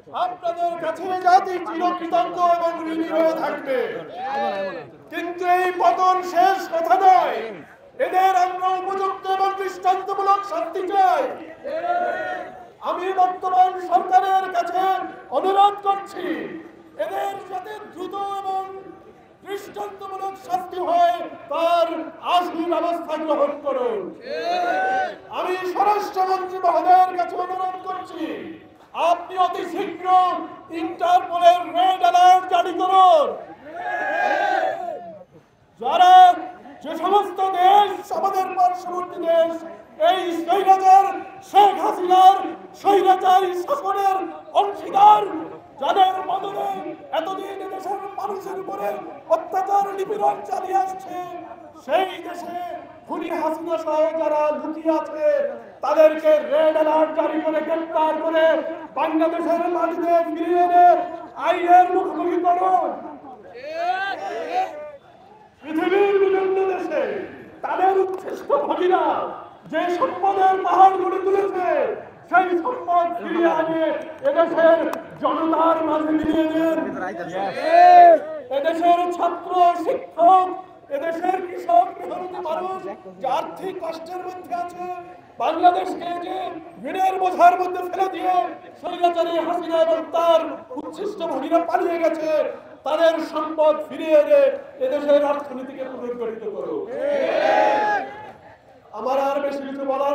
আপনাদের কাছে জাতি চিরকৃতজ্ঞ এবং ঋণী হয়ে থাকবে। কিন্তু এই পতন শেষ কথা নয়, এদের আমরা উপযুক্ত এবং দৃষ্টান্তমূলক শাস্তি চাই। আমি বর্তমান সরকারের কাছে অনুরোধ করছি, এদের সাথে দ্রুত এবং দৃষ্টান্তমূলক শাস্তি হয় তার আশু ব্যবস্থা গ্রহণ করুন। আমি স্বরাষ্ট্রমন্ত্রী মহোদয়ের কাছে অনুরোধ করছি, আপনি অতি শীঘ্র ইন্টারপোলের রেড অ্যালার্ট জারি করুন। যারা যে সমস্ত দেশ, আমাদের পার্শ্ববর্তী দেশ, এই স্বৈরাচার শেখ হাসিনার স্বৈরাচারী শাসনের অংশীদার, যাদের মদনে এতদিন দেশের মানুষের উপরে অত্যাচার নিপীড়ন চালিয়ে আসছে, সেই দেশে খুনি হাসিনা সহ যারা লুকিয়ে আছে তাদেরকে রেড অ্যালার্ট জারি করে গ্রেপ্তার করে বাংলাদেশের মাটিতে ফিরিয়ে এনে আইনের মুখোমুখি করুন। পৃথিবীর বিভিন্ন দেশে তাদের উচ্ছিষ্ট ভাগীরা যে সম্পদের পাহাড় গড়ে তুলেছে, সেই সম্পদ ফিরিয়ে আনে এদেশের জনতার মাঝে ফিরিয়ে দেন। এদেশের ছাত্র, শিক্ষক, এদেশের কৃষক, মেহনতি মানুষ যে আর্থিক কষ্টের মধ্যে আছে, বাংলাদেশকে যে ঋণের বোঝার মধ্যে ফেলে দিয়ে স্বৈরাচারী হাসিনা এবং তার উচ্ছিষ্ট ভাগীরা পালিয়ে গেছে, তাদের সম্পদ ফিরিয়ে এনে এদেশের অর্থনীতিকে পুনর্গঠিত করো। আমার আর বেশি কিছু বলার